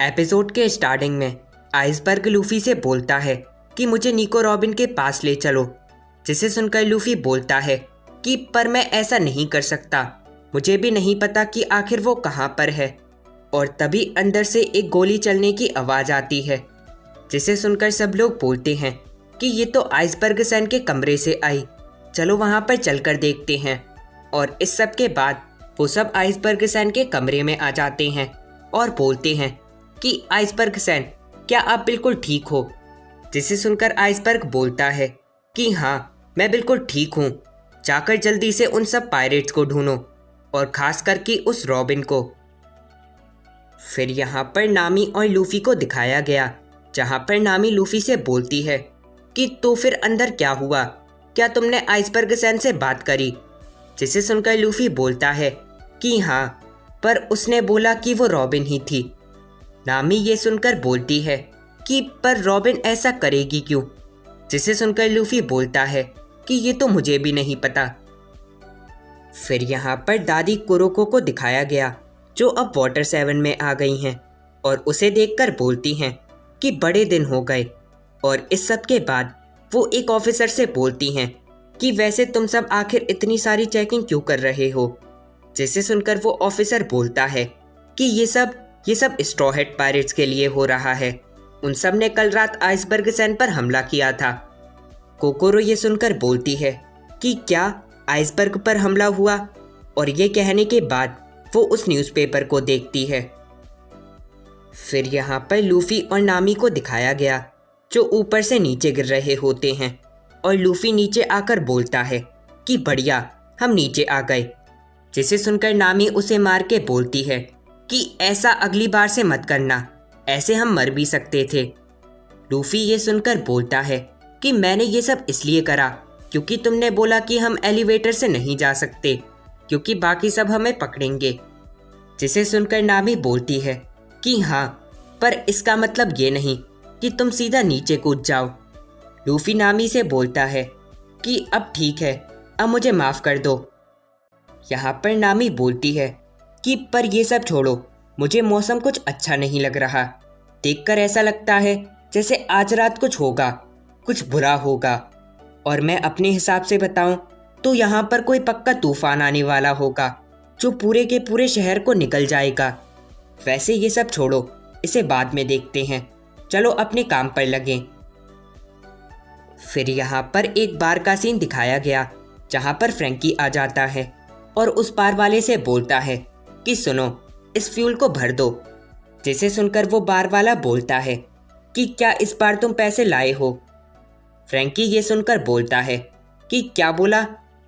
Episode के starting में iceberg Luffy से बोलता है कि मुझे निको रॉबिन के पास ले चलो, जिसे सुनकर लूफी बोलता है कि पर मैं ऐसा नहीं कर सकता, मुझे भी नहीं पता कि आखिर वो कहाँ पर है। और तभी अंदर से एक गोली चलने की आवाज़ आती है, जिसे सुनकर सब लोग बोलते हैं कि ये तो आइसबर्ग सैन के कमरे से आई, चलो वहाँ पर चलकर देखते हैं। और इस सब के बाद वो सब आइसबर्ग सैन के कमरे में आ जाते हैं और बोलते हैं कि आइसबर्ग सैन, क्या आप बिल्कुल ठीक हो? जिसे सुनकर आइसबर्ग बोलता है कि हाँ, मैं बिल्कुल ठीक हूँ, जाकर जल्दी से उन सब पायरेट्स को ढूंढो और खास करके उस रॉबिन को। फिर यहाँ पर नामी और लूफी को दिखाया गया, जहाँ पर नामी लूफी से बोलती है कि तो फिर अंदर क्या हुआ, क्या तुमने आइसबर्ग सैन से बात करी? जिसे सुनकर लूफी बोलता है कि हाँ, पर उसने बोला कि वो रॉबिन ही थी। नामी ये सुनकर बोलती है कि पर रॉबिन ऐसा करेगी क्यों? जिसे सुनकर लूफी बोलता है कि ये तो मुझे भी नहीं पता। फिर यहाँ पर दादी कुरोको को दिखाया गया, जो अब वाटर 7 में आ गई हैं और उसे देखकर बोलती हैं कि बड़े दिन हो गए। और इस सब के बाद वो एक ऑफिसर से बोलती हैं कि वैसे तुम सब आखिर इतनी सारी चेकिंग क्यों कर रहे हो? जिसे सुनकर वो ऑफिसर बोलता है कि ये सब स्ट्रॉ हैट पायरेट्स के लिए हो रहा है, उन सब ने कल रात आइसबर्ग सैन पर हमला किया था। कोकोरो ये सुनकर बोलती है कि क्या आइसबर्ग पर हमला हुआ? और ये कहने के बाद वो उस न्यूज़पेपर को देखती है। फिर यहाँ पर लूफी और नामी को दिखाया गया, जो ऊपर से नीचे गिर रहे होते हैं और लूफी नीचे आकर बोलता है कि बढ़िया, हम नीचे आ गए। जिसे सुनकर नामी उसे मार के बोलती है कि ऐसा अगली बार से मत करना, ऐसे हम मर भी सकते थे। लूफी ये सुनकर बोलता है कि मैंने ये सब इसलिए करा क्योंकि तुमने बोला कि हम एलिवेटर से नहीं जा सकते क्योंकि बाकी सब हमें पकड़ेंगे। जिसे सुनकर नामी बोलती है कि हाँ, पर इसका मतलब ये नहीं कि तुम सीधा नीचे कूद जाओ। लूफी नामी से बोलता है कि अब ठीक है, अब मुझे माफ़ कर दो। यहाँ पर नामी बोलती है कि पर ये सब छोड़ो, मुझे मौसम कुछ अच्छा नहीं लग रहा, देखकर ऐसा लगता है जैसे आज रात कुछ होगा, कुछ बुरा होगा। और मैं अपने हिसाब से बताऊं तो यहाँ पर कोई पक्का तूफान आने वाला होगा, जो पूरे के पूरे शहर को निकल जाएगा। वैसे ये सब छोड़ो, इसे बाद में देखते हैं, चलो अपने काम पर लगें। फिर यहाँ पर एक बार का सीन दिखाया गया, जहाँ पर फ्रैंकी आ जाता है और उस बार वाले से बोलता है कि सुनो, इस फ्यूल को भर दो। जिसे सुनकर वो बार वाला बोलता है कि क्या इस बार तुम पैसे लाए हो? फ्रैंकी ये सुनकर बोलता है कि क्या बोला,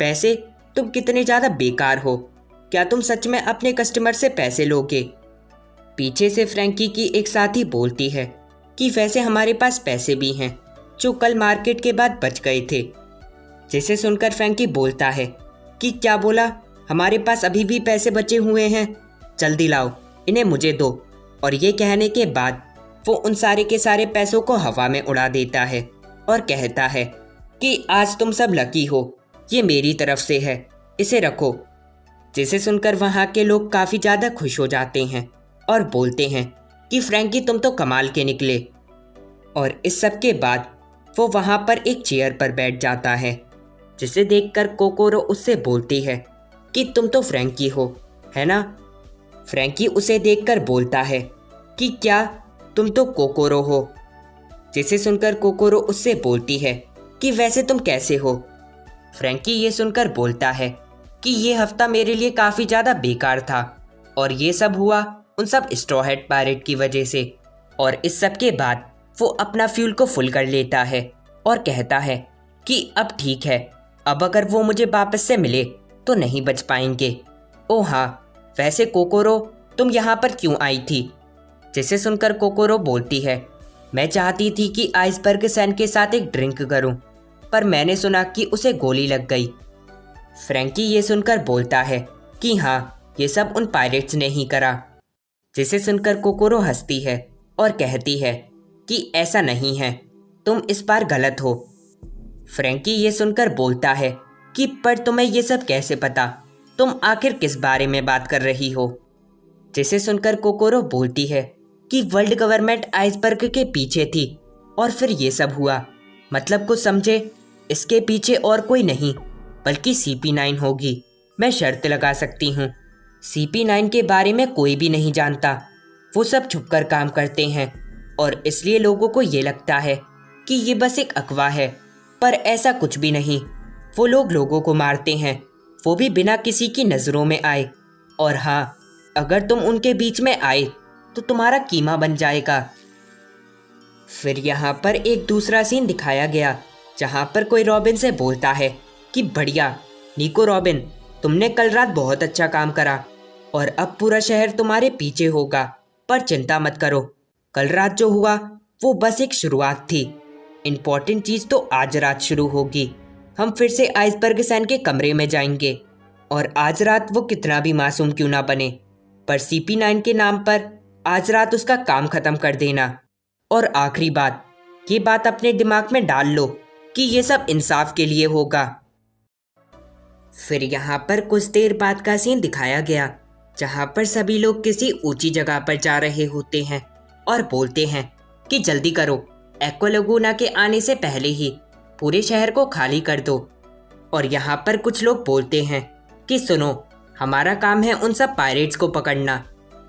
पैसे? तुम कितने ज़्यादा बेकार हो, क्या तुम सच में अपने कस्टमर से पैसे लोगे? पीछे से फ्रैंकी की एक साथी बोलती है कि वैसे हमारे पास पैसे भी हैं, जो कल मार्केट के बाद बच गए थे। जिसे सुनकर फ्रैंकी बोलता है कि क्या बोला, हमारे पास अभी भी पैसे बचे हुए हैं, जल्दी लाओ, इन्हें मुझे दो। और ये कहने के बाद वो उन सारे के सारे पैसों को हवा में उड़ा देता है और कहता है कि आज तुम सब लकी हो, ये मेरी तरफ से है, इसे रखो। जिसे सुनकर वहाँ के लोग काफ़ी ज़्यादा खुश हो जाते हैं और बोलते हैं कि फ्रैंकी तुम तो कमाल के निकले। और इस सब के बाद वो वहाँ पर एक चेयर पर बैठ जाता है, जिसे देखकर कोकोरो उससे बोलती है कि तुम तो फ्रैंकी हो, है ना? फ्रैंकी उसे देखकर बोलता है कि क्या तुम तो कोकोरो हो? जिसे सुनकर कोकोरो उससे बोलती है कि वैसे तुम कैसे हो? फ्रैंकी ये सुनकर बोलता है कि ये हफ्ता मेरे लिए काफ़ी ज़्यादा बेकार था और ये सब हुआ उन सब स्ट्रॉ हैट पायरेट की वजह से। और इस सब के बाद वो अपना फ्यूल को फुल कर लेता है और कहता है कि अब ठीक है, अब अगर वो मुझे वापस से मिले तो नहीं बच पाएंगे। ओ हाँ, वैसे कोकोरो, तुम यहाँ पर क्यों आई थी? जिसे सुनकर कोकोरो बोलती है, मैं चाहती थी कि आइसबर्ग सैन के साथ एक ड्रिंक करूं, पर मैंने सुना कि उसे गोली लग गई। फ्रैंकी ये सुनकर बोलता है कि हाँ, ये सब उन पायरेट्स ने ही करा। जिसे सुनकर कोकोरो हंसती है और कहती है कि ऐसा नहीं है, तुम इस बार गलत हो। फ्रैंकी ये सुनकर बोलता है कि पर तुम्हें ये सब कैसे पता, तुम आखिर किस बारे में बात कर रही हो? जिसे सुनकर कोकोरो बोलती है कि वर्ल्ड गवर्नमेंट आइसबर्ग के पीछे थी और फिर ये सब हुआ। मतलब कुछ समझे, इसके पीछे और कोई नहीं बल्कि CP9 होगी। मैं शर्त लगा सकती हूँ। CP9 के बारे में कोई भी नहीं जानता। वो सब छुपकर काम करते हैं और इसलिए लोगों को ये लगता है कि ये बस एक अफवाह है, पर ऐसा कुछ भी नहीं। वो लोग लोगों को मारते हैं, वो भी बिना किसी की नज़रों में आए। और हाँ, अगर तुम उनके बीच में आए तो तुम्हारा कीमा बन जाएगा। फिर यहाँ पर एक दूसरा सीन दिखाया गया जहाँ पर कोई रॉबिन से बोलता है कि बढ़िया निको रॉबिन, तुमने कल रात बहुत अच्छा काम करा और अब पूरा शहर तुम्हारे पीछे होगा, पर चिंता मत करो, कल रात जो हुआ वो बस एक शुरुआत थी। इम्पॉर्टेंट चीज़ तो आज रात शुरू होगी। हम फिर से आइसबर्ग सैन के कमरे में जाएंगे और आज रात वो कितना भी मासूम क्यों ना बने, पर CP9 के नाम पर आज रात उसका काम ख़त्म कर देना। और आखिरी बात, ये बात अपने दिमाग में डाल लो कि ये सब इंसाफ के लिए होगा। फिर यहाँ पर कुछ देर बाद का सीन दिखाया गया जहाँ पर सभी लोग किसी ऊंची जगह पर जा रहे होते हैं और बोलते हैं कि जल्दी करो, एक्वा लगूना के आने से पहले ही पूरे शहर को खाली कर दो। और यहाँ पर कुछ लोग बोलते हैं कि सुनो, हमारा काम है उन सब पायरेट्स को पकड़ना।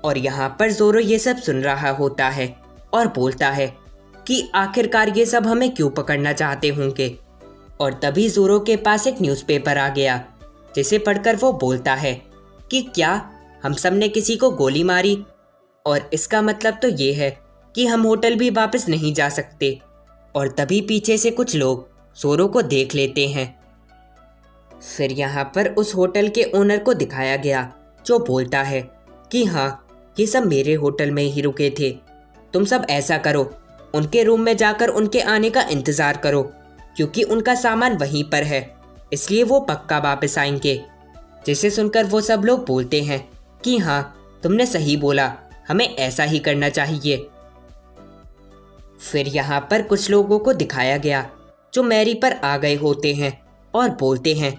और यहाँ पर जोरो ये सब सुन रहा होता है और बोलता है कि आखिरकार ये सब हमें क्यों पकड़ना चाहते होंगे। और तभी जोरो के पास एक न्यूज़पेपर आ गया जिसे पढ़कर वो बोलता है कि क्या हम सब ने किसी को गोली मारी, और इसका मतलब तो ये है कि हम होटल भी वापस नहीं जा सकते। और तभी पीछे से कुछ लोग जोरो को देख लेते हैं। फिर यहाँ पर उस होटल के ओनर को दिखाया गया जो बोलता है कि हाँ, ये सब मेरे होटल में ही रुके थे। तुम सब ऐसा करो, उनके रूम में जाकर उनके आने का इंतज़ार करो, क्योंकि उनका सामान वहीं पर है, इसलिए वो पक्का वापस आएंगे। जिसे सुनकर वो सब लोग बोलते हैं कि हाँ, तुमने सही बोला, हमें ऐसा ही करना चाहिए। फिर यहाँ पर कुछ लोगों को दिखाया गया जो मैरी पर आ गए होते हैं और बोलते हैं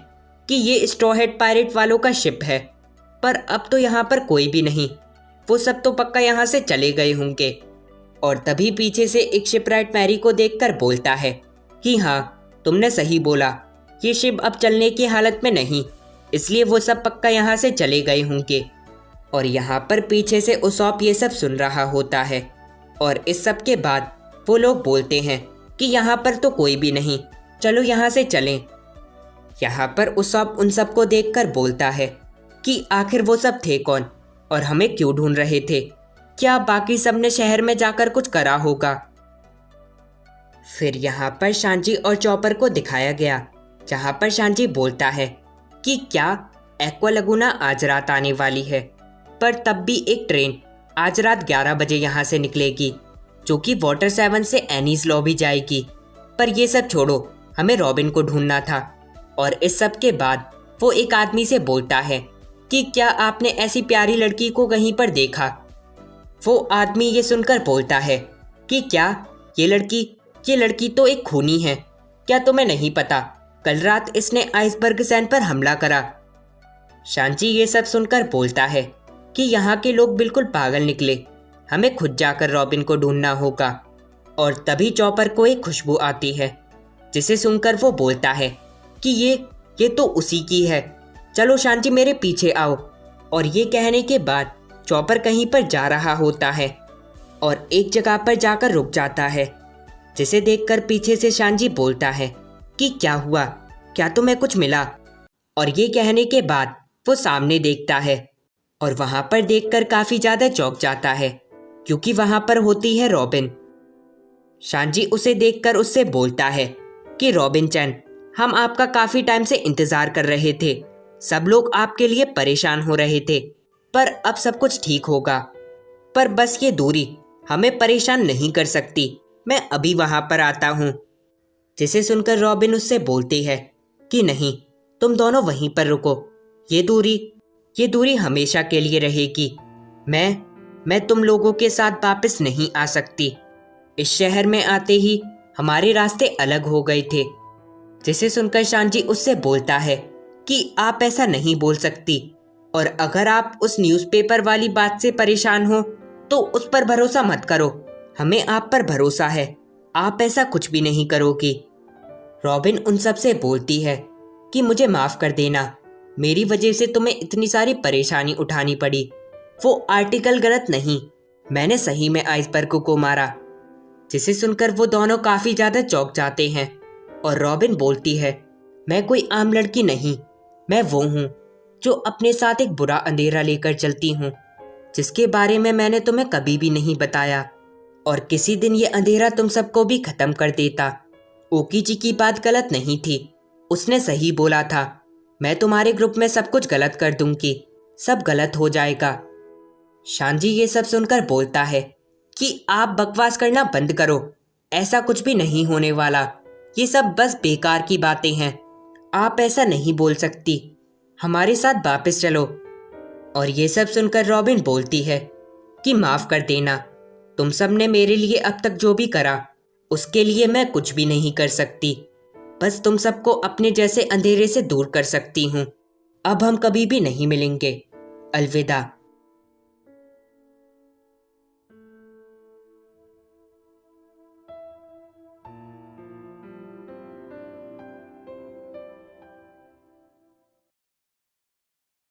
कि ये स्ट्रॉ हेड पायरेट वालों का शिप है, पर अब तो यहाँ पर कोई भी नहीं, वो सब तो पक्का यहाँ से चले गए होंगे। और तभी पीछे से एक शिपराइट मैरी को देखकर बोलता है कि हाँ, तुमने सही बोला, ये शिप अब चलने की हालत में नहीं, इसलिए वो सब पक्का यहाँ से चले गए होंगे। और यहाँ पर पीछे से उसॉप ये सब सुन रहा होता है और इस सब के बाद वो लोग बोलते हैं कि यहाँ पर तो कोई भी नहीं, चलो यहाँ से चलें। यहाँ पर उसॉप उन सबको देखकर बोलता है कि आखिर वो सब थे कौन और हमें क्यों ढूंढ रहे थे, क्या बाकी सब ने शहर में जाकर कुछ करा होगा। फिर यहाँ पर शांजी और चॉपर को दिखाया गया जहाँ पर शांजी बोलता है कि क्या एक्वा लगूना आज रात आने वाली है, पर तब भी एक ट्रेन आज रात 11 बजे यहाँ से निकलेगी जो कि वाटर 7 से एनीज लॉबी जाएगी। पर ये सब छोड़ो, हमें रॉबिन को ढूंढना था। और इस सब के बाद वो एक आदमी से बोलता है कि क्या आपने ऐसी प्यारी लड़की को कहीं पर देखा। वो आदमी ये सुनकर बोलता है कि क्या ये लड़की तो एक खूनी है, क्या तुम्हें नहीं पता, कल रात इसने आइसबर्ग सैन पर हमला करा। शांची ये सब सुनकर बोलता है कि यहाँ के लोग बिल्कुल पागल निकले, हमें खुद जाकर रॉबिन को ढूंढना होगा। और तभी चॉपर को एक खुशबू आती है जिसे सुनकर वो बोलता है कि ये तो उसी की है, चलो शांची मेरे पीछे आओ। और ये कहने के बाद चॉपर कहीं पर जा रहा होता है और एक जगह पर जाकर रुक जाता है, जिसे देखकर पीछे से शांजी बोलता है कि क्या हुआ, क्या तुम्हें कुछ मिला। और ये कहने के बाद वो सामने देखता है और वहाँ पर देखकर काफ़ी ज़्यादा चौंक जाता है क्योंकि वहाँ पर होती है रॉबिन। शांजी उसे देखकर उससे बोलता है कि रॉबिन चैन, हम आपका काफ़ी टाइम से इंतज़ार कर रहे थे, सब लोग आपके लिए परेशान हो रहे थे, पर अब सब कुछ ठीक होगा। पर बस ये दूरी हमें परेशान नहीं कर सकती, मैं अभी वहाँ पर आता हूँ। जिसे सुनकर रॉबिन उससे बोलती है कि नहीं, तुम दोनों वहीं पर रुको, ये दूरी हमेशा के लिए रहेगी। मैं तुम लोगों के साथ वापस नहीं आ सकती। इस शहर में आते ही हमारे रास्ते अलग हो गए थे। जिसे सुनकर शांजी उससे बोलता है कि आप ऐसा नहीं बोल सकती, और अगर आप उस न्यूज़पेपर वाली बात से परेशान हो तो उस पर भरोसा मत करो। हमें आप पर भरोसा है, आप ऐसा कुछ भी नहीं करोगी। रॉबिन उन सब से बोलती है कि मुझे माफ़ कर देना, मेरी वजह से तुम्हें इतनी सारी परेशानी उठानी पड़ी। वो आर्टिकल गलत नहीं, मैंने सही में आइसबर्ग को मारा। जिसे सुनकर वो दोनों काफ़ी ज़्यादा चौंक जाते हैं और रॉबिन बोलती है, मैं कोई आम लड़की नहीं, मैं वो हूँ जो अपने साथ एक बुरा अंधेरा लेकर चलती हूँ, जिसके बारे में मैंने तुम्हें कभी भी नहीं बताया, और किसी दिन ये अंधेरा तुम सबको भी ख़त्म कर देता। ओकी जी की बात गलत नहीं थी, उसने सही बोला था। मैं तुम्हारे ग्रुप में सब कुछ गलत कर दूंगी, सब गलत हो जाएगा। शांजी ये सब सुनकर बोलता है कि आप बकवास करना बंद करो, ऐसा कुछ भी नहीं होने वाला, ये सब बस बेकार की बातें हैं। आप ऐसा नहीं बोल सकती, हमारे साथ वापस चलो। और ये सब सुनकर रॉबिन बोलती है कि माफ़ कर देना, तुम सब ने मेरे लिए अब तक जो भी करा उसके लिए मैं कुछ भी नहीं कर सकती, बस तुम सबको अपने जैसे अंधेरे से दूर कर सकती हूँ। अब हम कभी भी नहीं मिलेंगे, अलविदा।